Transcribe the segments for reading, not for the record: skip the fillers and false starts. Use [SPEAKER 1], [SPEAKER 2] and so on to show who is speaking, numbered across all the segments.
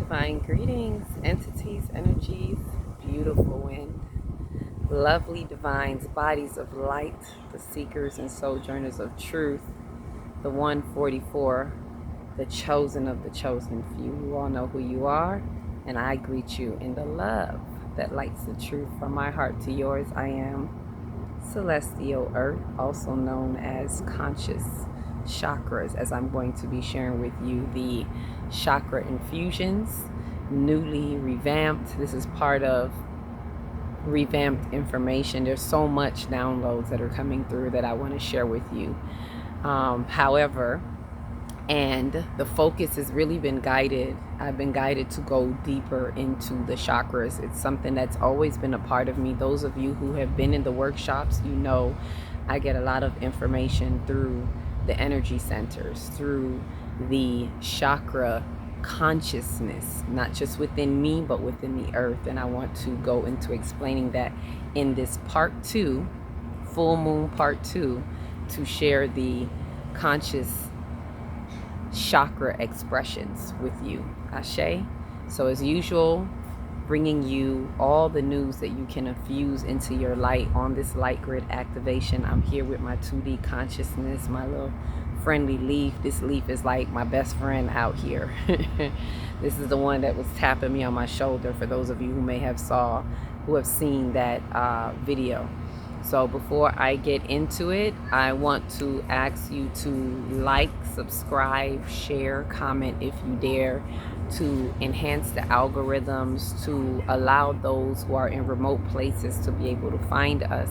[SPEAKER 1] Divine greetings, entities, energies, beautiful wind, lovely divines, bodies of light, the seekers and sojourners of truth, the 144, the chosen of the chosen few. You all know who you are, and I greet you in the love that lights the truth from my heart to yours. I am Celestial Earth, also known as Conscious Chakras, as I'm going to be sharing with you the Chakra Infusions, newly revamped. This is part of revamped information. There's so much downloads that are coming through that I want to share with you. However, and the focus has really been guided. I've been guided to go deeper into the chakras. It's something that's always been a part of me. Those of you who have been in the workshops, you know I get a lot of information through the energy centers, through the chakra consciousness, not just within me, but within the earth. And I want to go into explaining that in this part 2, full moon part 2, to share the conscious chakra expressions with you. Ashe. So as usual, bringing you all the news that you can infuse into your light on this light grid activation. I'm here with my 2D consciousness, my little friendly leaf. This leaf is like my best friend out here. This is the one that was tapping me on my shoulder, for those of you who may have seen that video. So before I get into it, I want to ask you to like, subscribe, share, comment if you dare, to enhance the algorithms, to allow those who are in remote places to be able to find us.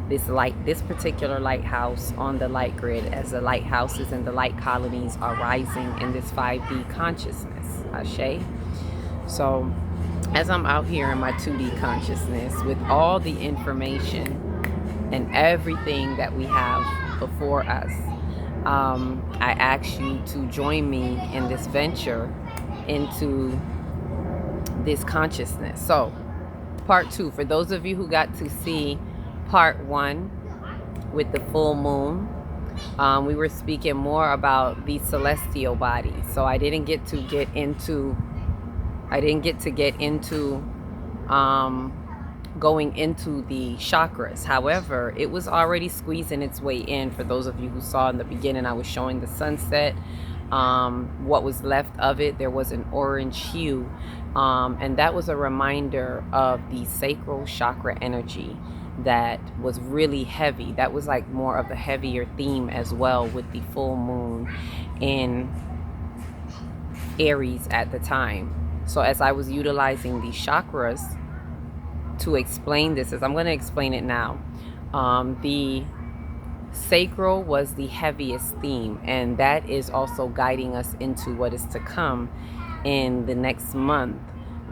[SPEAKER 1] This particular lighthouse on the light grid, as the lighthouses and the light colonies are rising in this 5D consciousness. Ashe. So as I'm out here in my 2D consciousness with all the information and everything that we have before us, I ask you to join me in this venture into this consciousness. So part 2, for those of you who got to see part 1 with the full moon, we were speaking more about the celestial bodies. So I didn't get to get into going into the chakras. However, it was already squeezing its way in. For those of you who saw in the beginning, I was showing the sunset. What was left of it, there was an orange hue, and that was a reminder of the sacral chakra energy that was really heavy. That was like more of a heavier theme as well, with the full moon in Aries at the time. So as I was utilizing the chakras to explain this, as I'm going to explain it now, the sacral was the heaviest theme, and that is also guiding us into what is to come in the next month,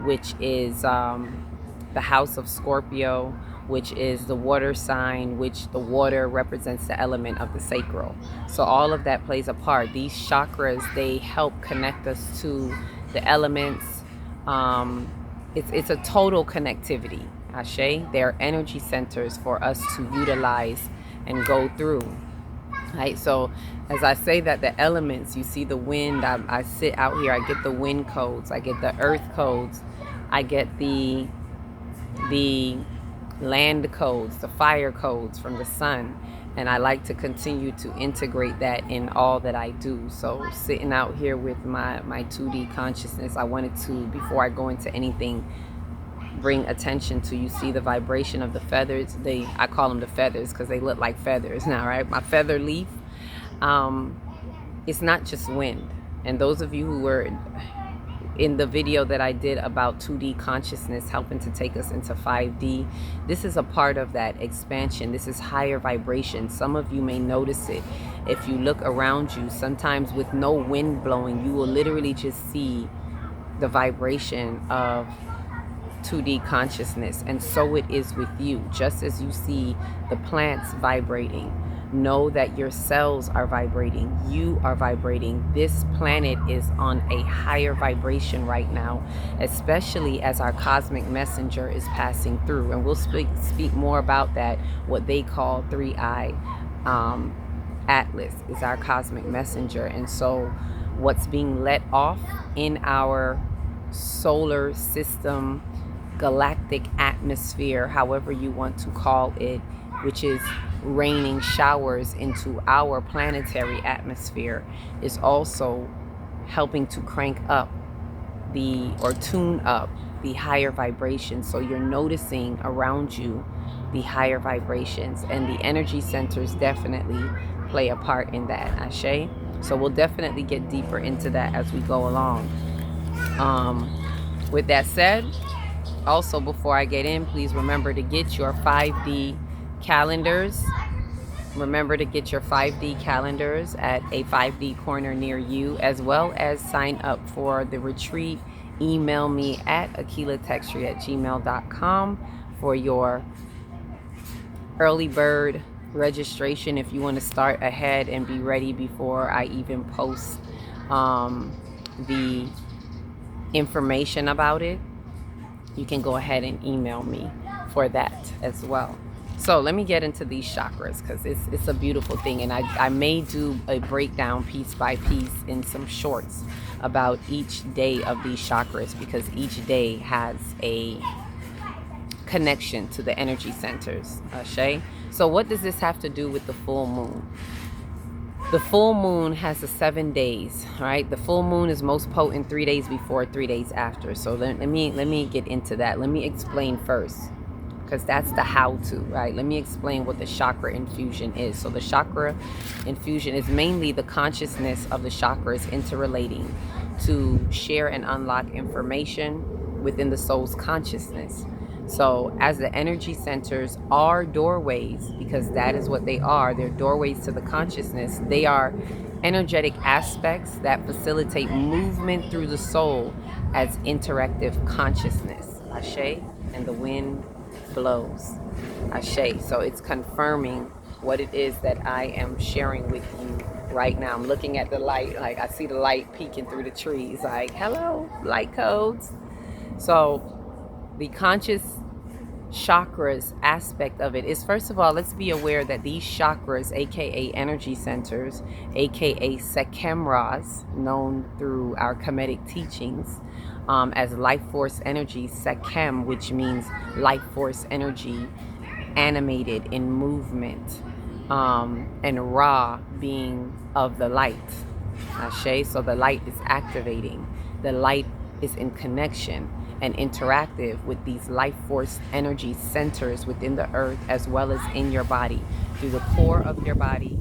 [SPEAKER 1] which is the house of Scorpio, which is the water sign, which the water represents the element of the sacral. So all of that plays a part. These chakras, they help connect us to the elements. It's a total connectivity. Ashe. They're energy centers for us to utilize and go through. Right? So as I say that, the elements, you see the wind, I sit out here, I get the wind codes, I get the earth codes, I get the land codes, the fire codes from the sun, and I like to continue to integrate that in all that I do. So sitting out here with my 2D consciousness, I wanted to, before I go into anything, bring attention to, you see the vibration of the feathers. I call them the feathers because they look like feathers now, right? My feather leaf. It's not just wind. And those of you who were in the video that I did about 2D consciousness helping to take us into 5D, this is a part of that expansion. This is higher vibration. Some of you may notice it. If you look around you, sometimes with no wind blowing, you will literally just see the vibration of 2D consciousness. And so it is with you. Just as you see the plants vibrating, know that your cells are vibrating, you are vibrating. This planet is on a higher vibration right now, especially as our cosmic messenger is passing through. And we'll speak more about that. What they call 3i Atlas is our cosmic messenger. And so what's being let off in our solar system, galactic atmosphere, however you want to call it, which is raining showers into our planetary atmosphere, is also helping to crank up or tune up the higher vibrations. So you're noticing around you the higher vibrations, and the energy centers definitely play a part in that. Ashe. So we'll definitely get deeper into that as we go along. With that said, also before I get in, please remember to get your 5D calendars. Remember to get your 5D calendars at a 5D corner near you, as well as sign up for the retreat. Email me at akilahtextri@gmail.com for your early bird registration if you want to start ahead and be ready before I even post the information about it. You can go ahead and email me for that as well. So let me get into these chakras, because it's a beautiful thing, and I may do a breakdown piece by piece in some shorts about each day of these chakras, because each day has a connection to the energy centers. Ashe. So what does this have to do with the full moon? The full moon has the 7 days, right? The full moon is most potent 3 days before, 3 days after. So let me get into that. Let me explain first, because that's the how-to, right? Let me explain what the chakra infusion is. So the chakra infusion is mainly the consciousness of the chakras interrelating to share and unlock information within the soul's consciousness. So as the energy centers are doorways, because that is what they are, they're doorways to the consciousness. They are energetic aspects that facilitate movement through the soul as interactive consciousness. Ashe. And the wind blows. Ashe. So it's confirming what it is that I am sharing with you right now. I'm looking at the light, like I see the light peeking through the trees, like, hello, light codes. So the conscious chakras aspect of it is, first of all, let's be aware that these chakras, aka energy centers, aka Sacramras, known through our Kemetic teachings as life force energy, Sakam, which means life force energy, animated in movement, and Ra being of the light. Ashe. So the light is activating. The light is in connection and interactive with these life force energy centers within the earth, as well as in your body, through the core of your body.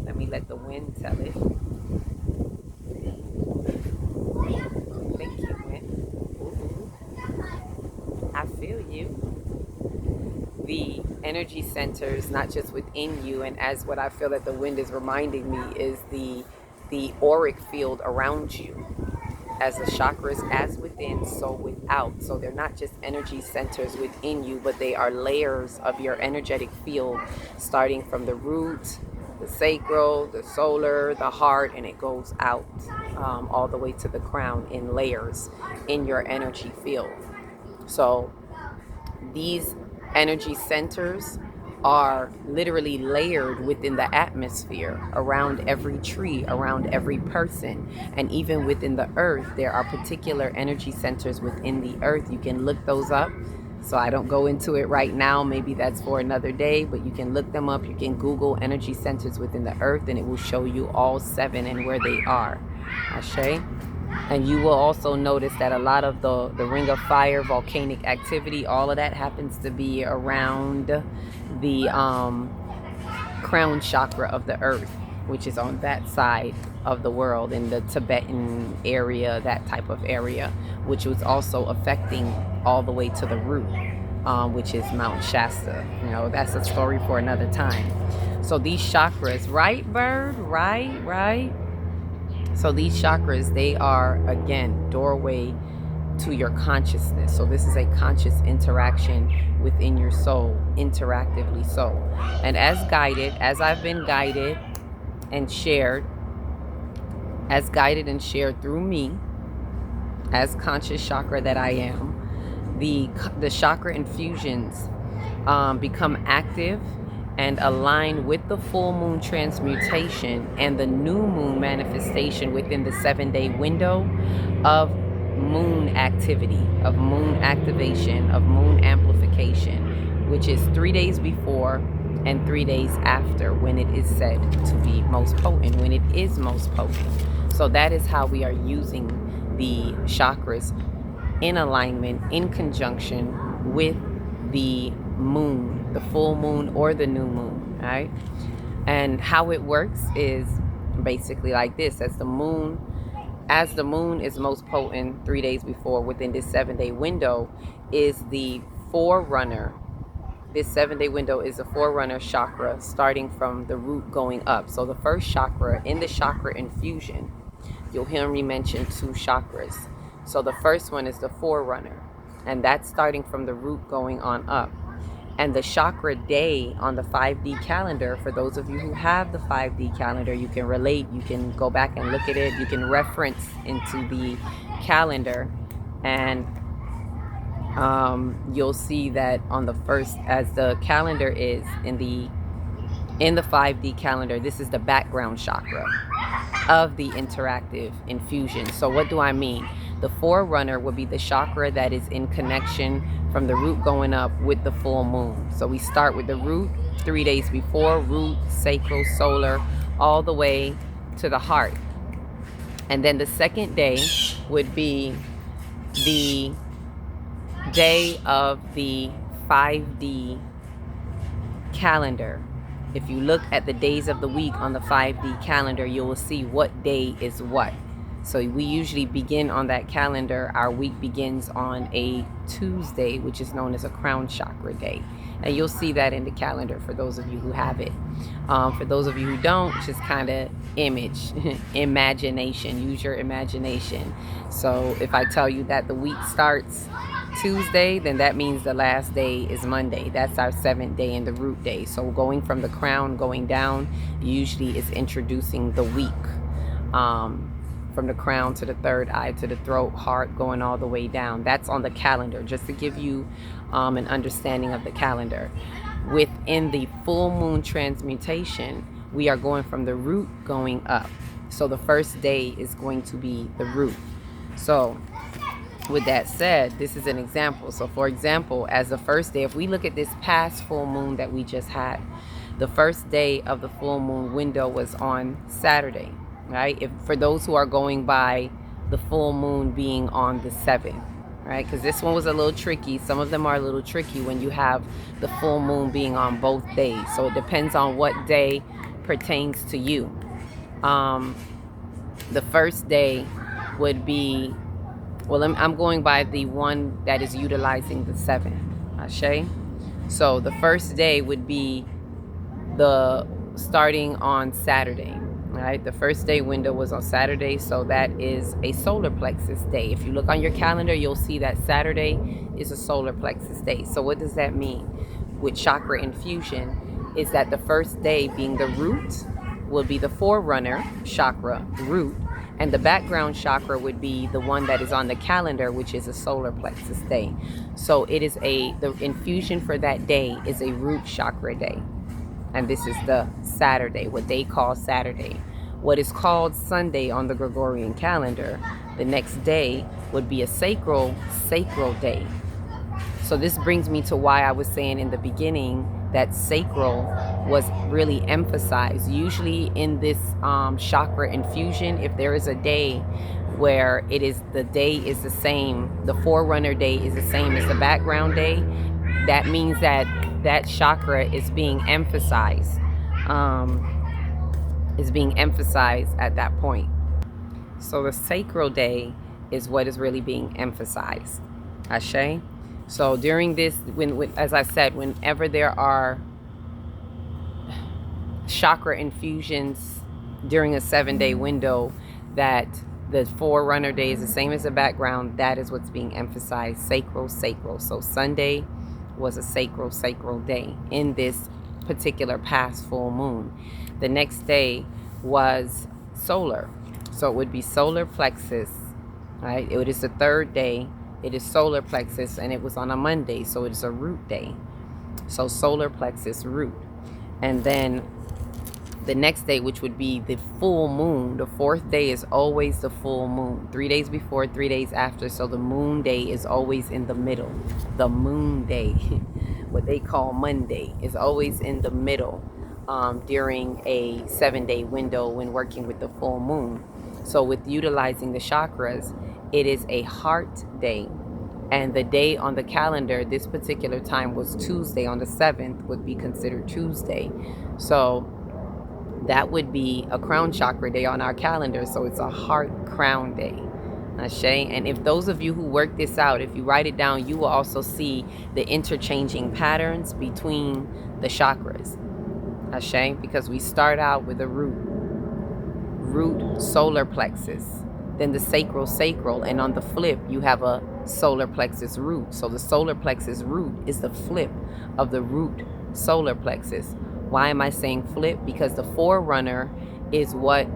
[SPEAKER 1] Let me let the wind tell it. Thank you, wind. I feel you. The energy centers, not just within you, and as what I feel that the wind is reminding me is the auric field around you. As the chakras, as within, so without. So they're not just energy centers within you, but they are layers of your energetic field, starting from the root, the sacral, the solar, the heart, and it goes out all the way to the crown in layers in your energy field. So these energy centers are literally layered within the atmosphere, around every tree, around every person, and even within the earth. There are particular energy centers within the earth. You can look those up. So I don't go into it right now. Maybe that's for another day, but you can look them up. You can Google energy centers within the earth, and it will show you all 7 and where they are. Ashe. And you will also notice that a lot of the ring of fire, volcanic activity, all of that happens to be around the crown chakra of the earth, which is on that side of the world, in the Tibetan area, that type of area, which was also affecting all the way to the root, which is Mount Shasta. You know, that's a story for another time. So these chakras, right, bird? Right. So these chakras, they are, again, doorway to your consciousness. So this is a conscious interaction within your soul, interactively so. And as guided, as I've been guided and shared, through me, as conscious chakra that I am, the chakra infusions become active and align with the full moon transmutation and the new moon manifestation within the 7-day window of moon activity, of moon activation, of moon amplification, which is 3 days before and 3 days after, when it is said to be most potent, when it is most potent. So that is how we are using the chakras in alignment, in conjunction with the moon, the full moon or the new moon, right? And how it works is basically like this. As the moon is most potent 3 days before, within this 7-day window is the forerunner. This 7-day window is a forerunner chakra, starting from the root going up. So the first chakra in the chakra infusion, you'll hear me mention 2 chakras. So the first one is the forerunner, and that's starting from the root going on up. And the chakra day on the 5D calendar, for those of you who have the 5D calendar, you can relate, you can go back and look at it, you can reference into the calendar, and you'll see that on the first, as the calendar is in the 5D calendar, this is the background chakra of the interactive infusion. So what do I mean? The forerunner would be the chakra that is in connection from the root going up with the full moon. So we start with the root 3 days before, root, sacral, solar, all the way to the heart. And then the second day would be the day of the 5D calendar. If you look at the days of the week on the 5D calendar, you will see what day is what. So we usually begin on that calendar. Our week begins on a Tuesday, which is known as a crown chakra day. And you'll see that in the calendar for those of you who have it. For those of you who don't, just kind of imagination. Use your imagination. So if I tell you that the week starts Tuesday, then that means the last day is Monday. That's our 7th day and the root day. So going from the crown going down usually is introducing the week. From the crown to the third eye to the throat, heart, going all the way down. That's on the calendar, just to give you an understanding of the calendar. Within the full moon transmutation, we are going from the root going up. So the first day is going to be the root. So with that said, this is an example. So for example, as the first day, if we look at this past full moon that we just had, the first day of the full moon window was on Saturday, right? If for those who are going by the full moon being on the 7th, right? Because this one was a little tricky. Some of them are a little tricky when you have the full moon being on both days. So it depends on what day pertains to you. The first day would be, well, I'm going by the one that is utilizing the 7th, Ashe. So the first day would be the starting on Saturday, right? The first day window was on Saturday, so that is a solar plexus day. If you look on your calendar, you'll see that Saturday is a solar plexus day. So what does that mean? With chakra infusion is that the first day being the root will be the forerunner chakra, root, and the background chakra would be the one that is on the calendar, which is a solar plexus day. So it is the infusion for that day is a root chakra day. And this is the Saturday, what they call Saturday. What is called Sunday on the Gregorian calendar, the next day would be a sacral day. So this brings me to why I was saying in the beginning that sacral was really emphasized. Usually in this chakra infusion, if there is a day where the day is the same, the forerunner day is the same as the background day, that means that chakra is being emphasized. At that point. So the sacral day is what is really being emphasized. Ashe. So during this, when as I said, whenever there are chakra infusions during a 7-day window, that the forerunner day is the same as the background, that is what's being emphasized. Sacral. So Sunday was a sacral day in this particular past full moon. The next day was solar. So it would be solar plexus, right? It is the third day. It is solar plexus, and it was on a Monday, so it is a root day. So solar plexus, root. And then The next day, which would be the full moon, the fourth day is always the full moon. 3 days before, 3 days after. So the moon day is always in the middle. The moon day, what they call Monday, is always in the middle during a 7-day window when working with the full moon. So with utilizing the chakras, it is a heart day. And the day on the calendar, this particular time was Tuesday. On the 7th would be considered Tuesday. So that would be a crown chakra day on our calendar. So it's a heart crown day. Ashe. And if those of you who work this out, if you write it down, you will also see the interchanging patterns between the chakras. Ashe. Because we start out with a root solar plexus, then the sacral, and on the flip you have a solar plexus root. So the solar plexus root is the flip of the root solar plexus. Why am I saying flip? Because the forerunner is what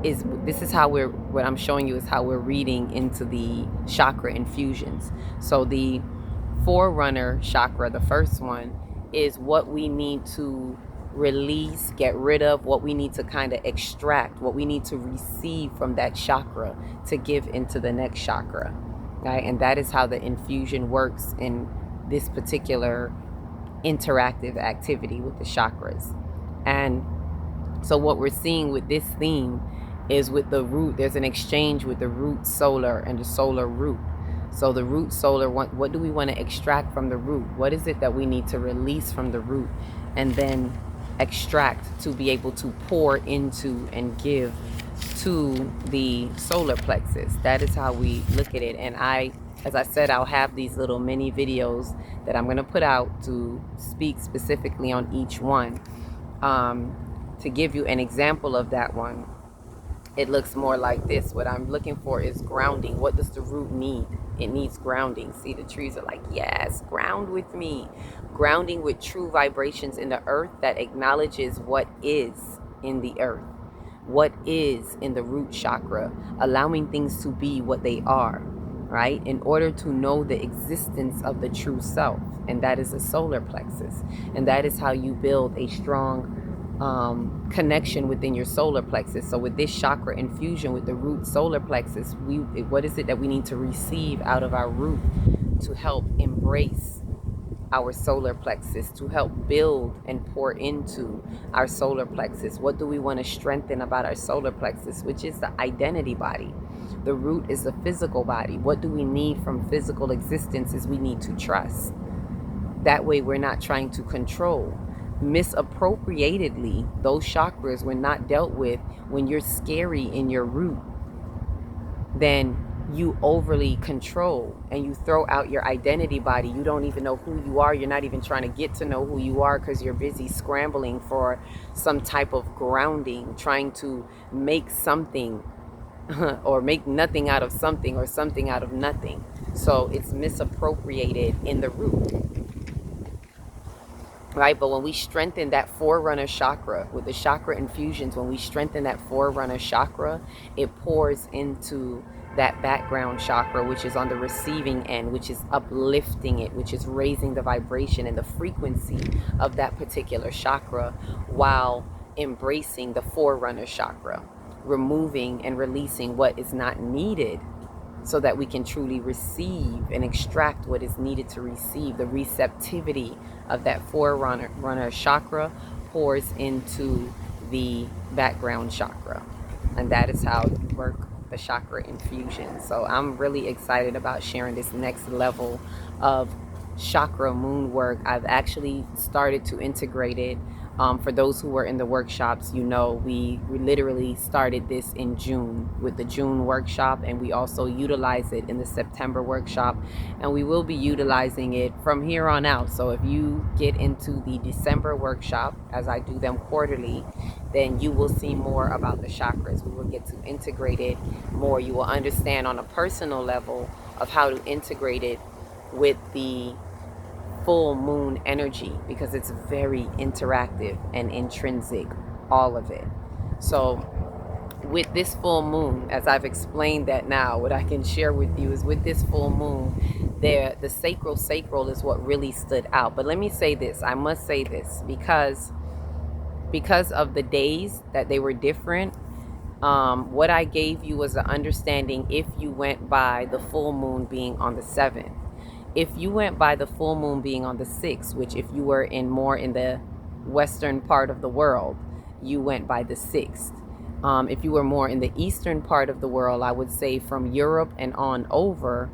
[SPEAKER 1] I'm showing you is how we're reading into the chakra infusions. So the forerunner chakra, the first one, is what we need to release, get rid of, what we need to kind of extract, what we need to receive from that chakra to give into the next chakra. Right? And that is how the infusion works in this particular interactive activity with the chakras. And so what we're seeing with this theme is with the root, there's an exchange with the root solar and the solar root. So the root solar, what do we want to extract from the root? What is it that we need to release from the root and then extract to be able to pour into and give to the solar plexus? That is how we look at it. And as I said, I'll have these little mini videos that I'm going to put out to speak specifically on each one. To give you an example of that one, it looks more like this. What I'm looking for is grounding. What does the root need? It needs grounding. See, the trees are like, yes, ground with me. Grounding with true vibrations in the earth that acknowledges what is in the earth, what is in the root chakra, allowing things to be what they are, right? In order to know the existence of the true self. And that is the solar plexus. And that is how you build a strong connection within your solar plexus. So with this chakra infusion with the root solar plexus, what is it that we need to receive out of our root to help embrace our solar plexus, to help build and pour into our solar plexus? What do we want to strengthen about our solar plexus, which is the identity body? The root is the physical body. What do we need from physical existence is we need to trust. That way we're not trying to control. Misappropriatedly, those chakras, when not dealt with, when you're scary in your root, then you overly control and you throw out your identity body. You don't even know who you are. You're not even trying to get to know who you are because you're busy scrambling for some type of grounding, trying to make something or make nothing out of something or something out of nothing. So it's misappropriated in the root. Right? But when we strengthen that forerunner chakra with the chakra infusions, when we strengthen that forerunner chakra, it pours into that background chakra, which is on the receiving end, which is uplifting it, which is raising the vibration and the frequency of that particular chakra, while embracing the forerunner chakra, removing and releasing what is not needed, so that we can truly receive and extract what is needed to receive. The receptivity of that forerunner chakra pours into the background chakra. And that is how you work the chakra infusion. So I'm really excited about sharing this next level of chakra moon work. I've actually started to integrate it. For those who were in the workshops, you know, we literally started this in June with the June workshop, and we also utilize it in the September workshop, and we will be utilizing it from here on out. So if you get into the December workshop, as I do them quarterly, then you will see more about the chakras. We will get to integrate it more. You will understand on a personal level of how to integrate it with the full moon energy, because it's very interactive and intrinsic, all of it. So with this full moon, as I've explained that now, what I can share with you is with this full moon, the sacral is what really stood out. But let me say this, I must say this, because because of the days that they were different, what I gave you was an understanding if you went by the full moon being on the 7th. If you went by the full moon being on the 6th, which if you were more in the western part of the world, you went by the 6th. If you were more in the eastern part of the world, I would say from Europe and on over,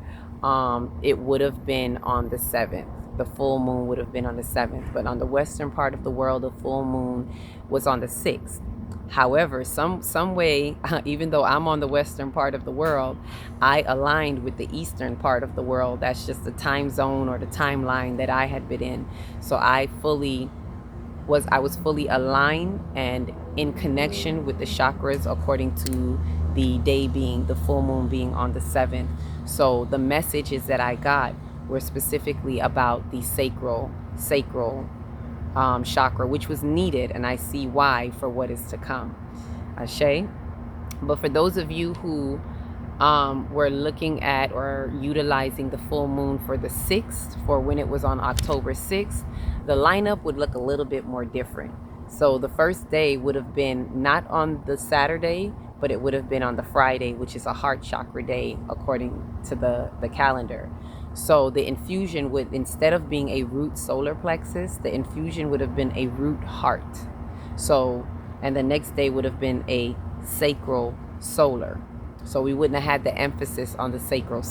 [SPEAKER 1] it would have been on the 7th. The full moon would have been on the 7th. But on the western part of the world, the full moon was on the 6th. However, some way, even though I'm on the western part of the world, I aligned with the eastern part of the world. That's just the time zone or the timeline that I had been in. So I was fully aligned and in connection with the chakras according to the day being, the full moon being on the 7th. So the messages that I got were specifically about the sacral chakra, which was needed, and I see why for what is to come. Ashe. But for those of you who were looking at or utilizing the full moon for the 6th, for when it was on October 6th, the lineup would look a little bit more different. So the first day would have been not on the Saturday, but it would have been on the Friday, which is a heart chakra day according to the calendar. So the infusion would, instead of being a root solar plexus, the infusion would have been a root heart. So, and the next day would have been a sacral solar. So we wouldn't have had the emphasis on the sacral.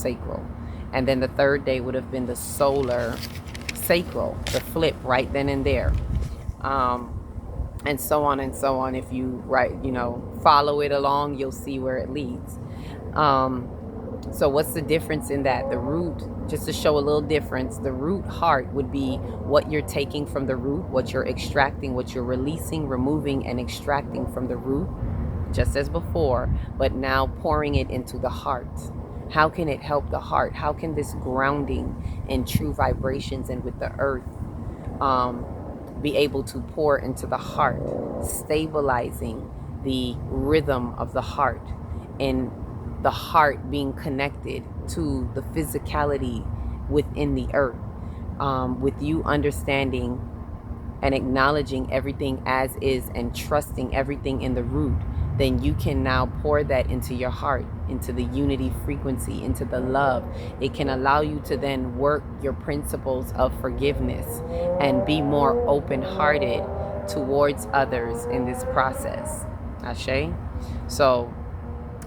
[SPEAKER 1] And then the third day would have been the solar sacral, the flip right then and there. And so on and so on. If you follow it along, you'll see where it leads. So what's the difference in that? The root, just to show a little difference, the root heart would be what you're taking from the root, what you're extracting, what you're releasing, removing, and extracting from the root, just as before, but now pouring it into the heart. How can it help the heart? How can this grounding in true vibrations and with the earth be able to pour into the heart, stabilizing the rhythm of the heart, and the heart being connected to the physicality within the earth, with you understanding and acknowledging everything as is and trusting everything in the root, then you can now pour that into your heart, into the unity frequency, into the love. It can allow you to then work your principles of forgiveness and be more open-hearted towards others in this process. Ashe? So,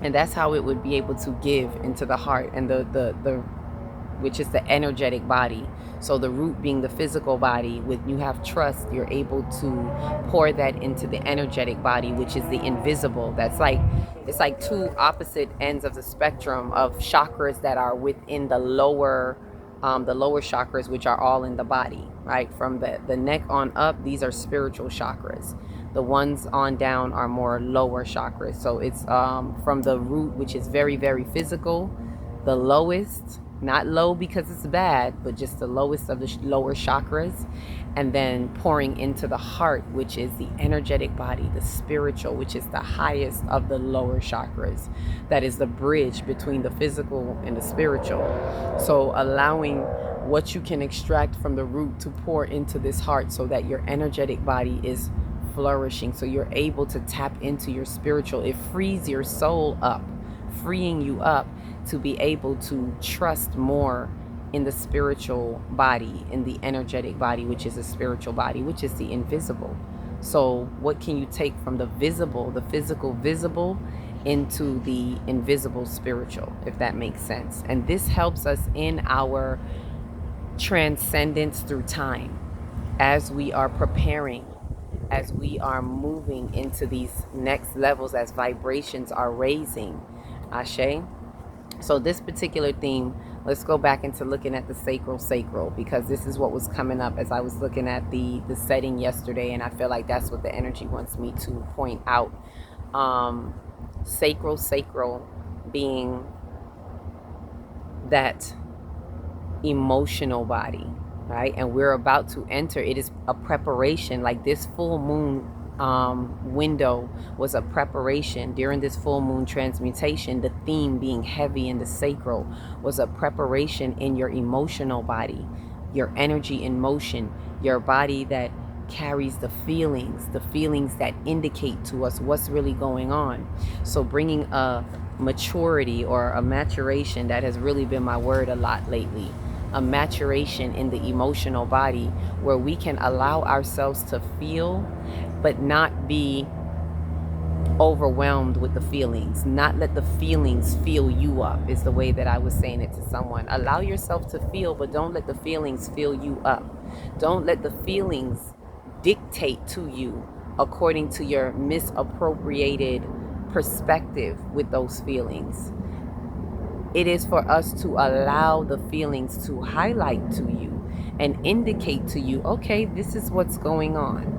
[SPEAKER 1] and that's how it would be able to give into the heart, and the which is the energetic body. So the root being the physical body, when you have trust, you're able to pour that into the energetic body, which is the invisible. That's like, it's like two opposite ends of the spectrum of chakras that are within the lower chakras, which are all in the body, right? From the neck on up, these are spiritual chakras. The ones on down are more lower chakras. So it's from the root, which is very, very physical, the lowest, not low because it's bad, but just the lowest of the lower chakras, and then pouring into the heart, which is the energetic body, the spiritual, which is the highest of the lower chakras. That is the bridge between the physical and the spiritual. So allowing what you can extract from the root to pour into this heart so that your energetic body is flourishing, so you're able to tap into your spiritual. It frees your soul up, freeing you up to be able to trust more in the spiritual body, in the energetic body, which is a spiritual body, which is the invisible. So what can you take from the visible, the physical visible, into the invisible spiritual, if that makes sense? And this helps us in our transcendence through time, as we are preparing, as we are moving into these next levels, as vibrations are raising. Ashe. So this particular theme, let's go back into looking at the sacral, because this is what was coming up as I was looking at the setting yesterday, and I feel like that's what the energy wants me to point out. Sacral being that emotional body, right? And we're about to enter, it is a preparation, like this full moon window was a preparation. During this full moon transmutation, the theme being heavy in the sacral was a preparation in your emotional body, your energy in motion, your body that carries the feelings that indicate to us what's really going on. So bringing a maturity or a maturation, that has really been my word a lot lately, a maturation in the emotional body, where we can allow ourselves to feel but not be overwhelmed with the feelings, not let the feelings fill you up, is the way that I was saying it to someone. Allow yourself to feel, but don't let the feelings fill you up. Don't let the feelings dictate to you according to your misappropriated perspective with those feelings. It is for us to allow the feelings to highlight to you and indicate to you, okay, this is what's going on.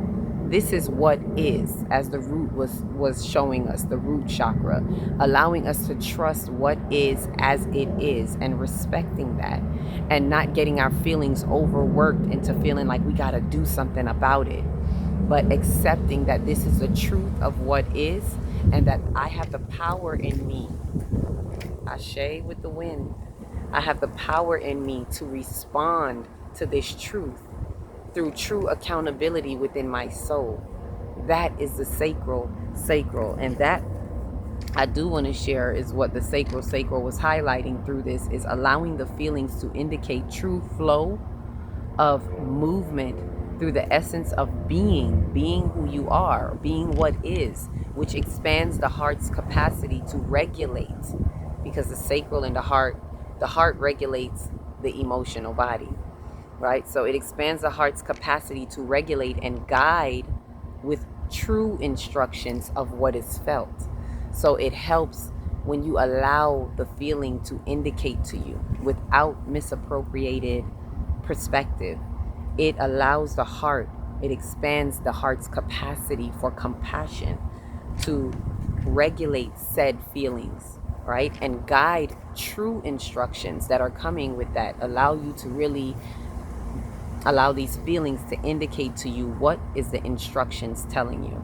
[SPEAKER 1] This is what is, as the root was showing us, the root chakra, allowing us to trust what is as it is and respecting that, and not getting our feelings overworked into feeling like we got to do something about it, but accepting that this is the truth of what is, and that I have the power in me. Ashe with the wind. I have the power in me to respond to this truth through true accountability within my soul. That is the sacral. And that I do want to share is what the sacral was highlighting through this, is allowing the feelings to indicate true flow of movement through the essence of being who you are, being what is, which expands the heart's capacity to regulate, because the sacral and the heart regulates the emotional body. Right? So it expands the heart's capacity to regulate and guide with true instructions of what is felt. So it helps when you allow the feeling to indicate to you without misappropriated perspective. It allows the heart, it expands the heart's capacity for compassion to regulate said feelings, right? And guide true instructions that are coming with that. Allow you to really allow these feelings to indicate to you what is the instructions telling you.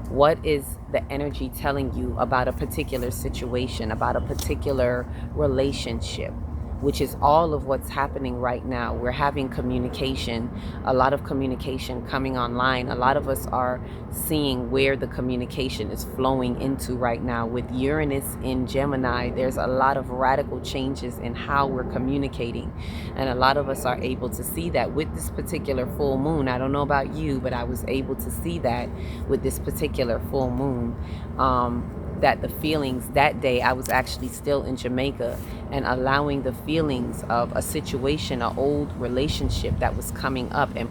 [SPEAKER 1] What is the energy telling you about a particular situation, about a particular relationship, which is all of what's happening right now. We're having communication, a lot of communication coming online. A lot of us are seeing where the communication is flowing into right now. With Uranus in Gemini, there's a lot of radical changes in how we're communicating. And a lot of us are able to see that with this particular full moon. I don't know about you, but I was able to see that with this particular full moon. That the feelings that day, I was actually still in Jamaica, and allowing the feelings of a situation, an old relationship that was coming up and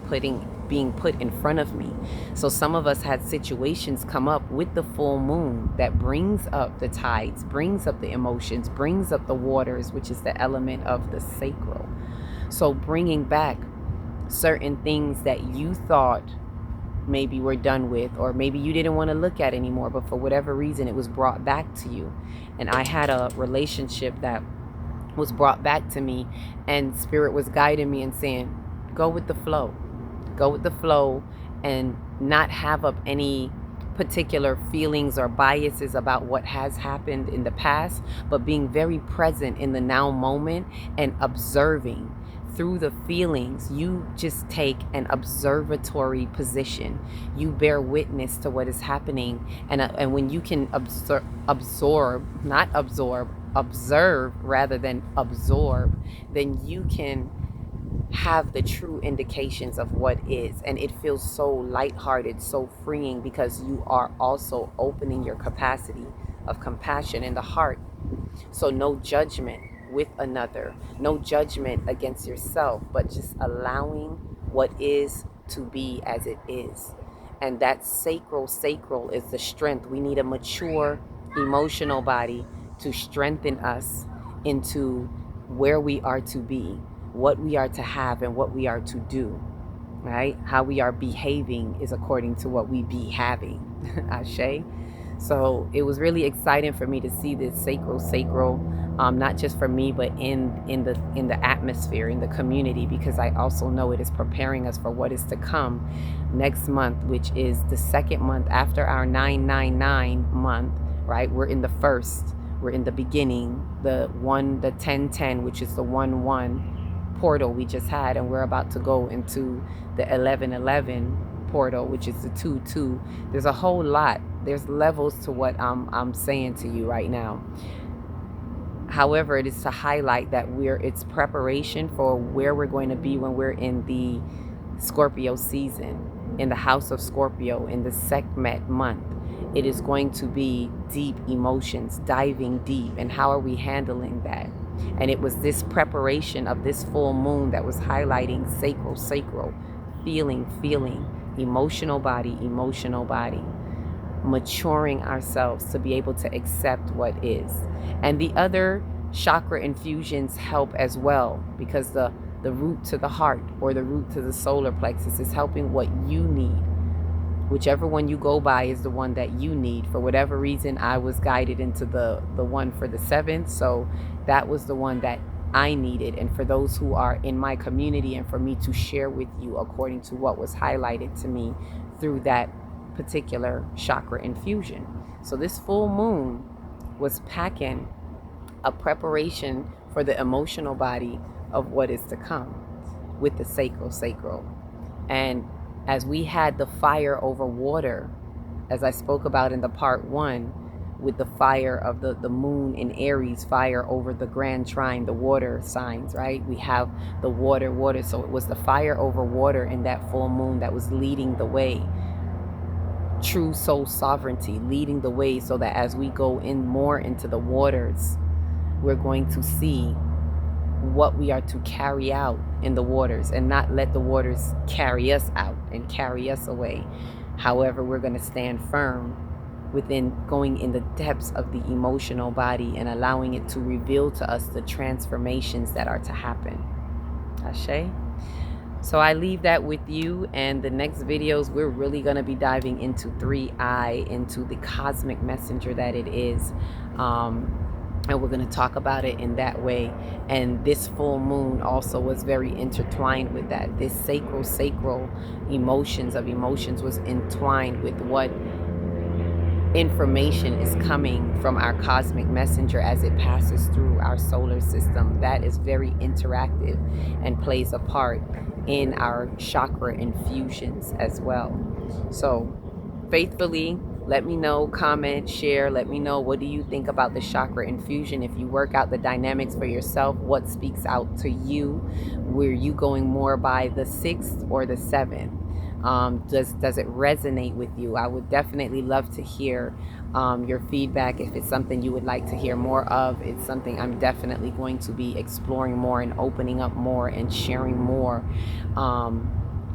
[SPEAKER 1] being put in front of me. So some of us had situations come up with the full moon that brings up the tides, brings up the emotions, brings up the waters, which is the element of the sacral. So bringing back certain things that you thought maybe we're done with, or maybe you didn't want to look at anymore, but for whatever reason it was brought back to you. And I had a relationship that was brought back to me, and Spirit was guiding me and saying, go with the flow, and not have up any particular feelings or biases about what has happened in the past, but being very present in the now moment and observing. Through the feelings, you just take an observatory position. You bear witness to what is happening, and when you can observe rather than absorb, then you can have the true indications of what is. And it feels so lighthearted, so freeing, because you are also opening your capacity of compassion in the heart. So no judgment with another, no judgment against yourself, but just allowing what is to be as it is. And that sacral is the strength. We need a mature emotional body to strengthen us into where we are to be, what we are to have, and what we are to do, right? How we are behaving is according to what we be having. Ashe. So it was really exciting for me to see this sacral, not just for me, but in the atmosphere, in the community, because I also know it is preparing us for what is to come next month, which is the second month after our 999 month, right? We're in the first, we're in the beginning, the 1010, which is the 11 portal we just had, and we're about to go into the 1111 portal, which is the 2-2. There's a whole lot. There's levels to what I'm saying to you right now. However, it is to highlight that it's preparation for where we're going to be when we're in the Scorpio season, in the house of Scorpio, in the Sekhmet month. It is going to be deep emotions, diving deep, and how are we handling that? And it was this preparation of this full moon that was highlighting sacral, feeling, emotional body, maturing ourselves to be able to accept what is. And the other chakra infusions help as well, because the root to the heart or the root to the solar plexus is helping what you need. Whichever one you go by is the one that you need. For whatever reason, I was guided into the one for the 7th, so that was the one that I needed. And for those who are in my community, and for me to share with you according to what was highlighted to me through that particular chakra infusion. So this full moon was packing a preparation for the emotional body of what is to come with the sacral. And as we had the fire over water, as I spoke about in the part 1, with the fire of the moon in Aries, fire over the grand trine, the water signs, right? We have the water. So it was the fire over water in that full moon that was leading the way. True soul sovereignty, leading the way, so that as we go in more into the waters, we're going to see what we are to carry out in the waters, and not let the waters carry us out and carry us away. However, we're going to stand firm within going in the depths of the emotional body and allowing it to reveal to us the transformations that are to happen. Ashe. So I leave that with you, and the next videos we're really going to be diving into 3i, into the cosmic messenger that it is. And we're going to talk about it in that way. And this full moon also was very intertwined with that. This sacral emotions was entwined with what information is coming from our cosmic messenger as it passes through our solar system. That is very interactive and plays a part in our chakra infusions as well. So faithfully, let me know, comment, share. Let me know, what do you think about the chakra infusion? If you work out the dynamics for yourself, what speaks out to you? Were you going more by the 6th or the 7th? Does it resonate with you? I would definitely love to hear your feedback. If it's something you would like to hear more of, it's something I'm definitely going to be exploring more and opening up more and sharing more,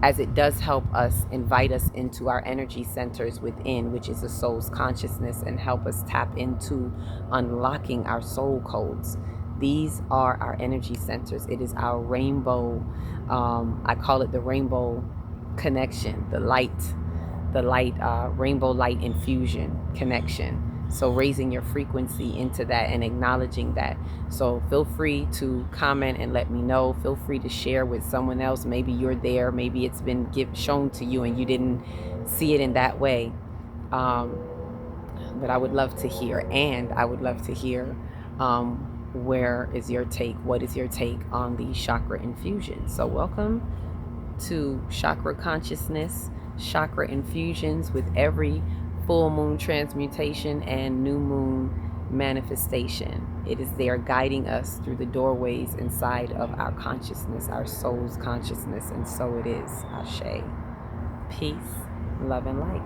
[SPEAKER 1] as it does help us, invite us into our energy centers within, which is the soul's consciousness, and help us tap into unlocking our soul codes. These are our energy centers. It is our rainbow, I call it the rainbow connection, the light rainbow light infusion connection. So raising your frequency into that and acknowledging that. So feel free to comment and let me know. Feel free to share with someone else. Maybe you're there. Maybe it's been shown to you and you didn't see it in that way. But I would love to hear. And I would love to hear where is your take? What is your take on the chakra infusion? So welcome to Chakra Consciousness, Chakra Infusions, with every full moon transmutation and new moon manifestation. It is there guiding us through the doorways inside of our consciousness, our soul's consciousness, and so it is. Ashe. Peace, love, and light.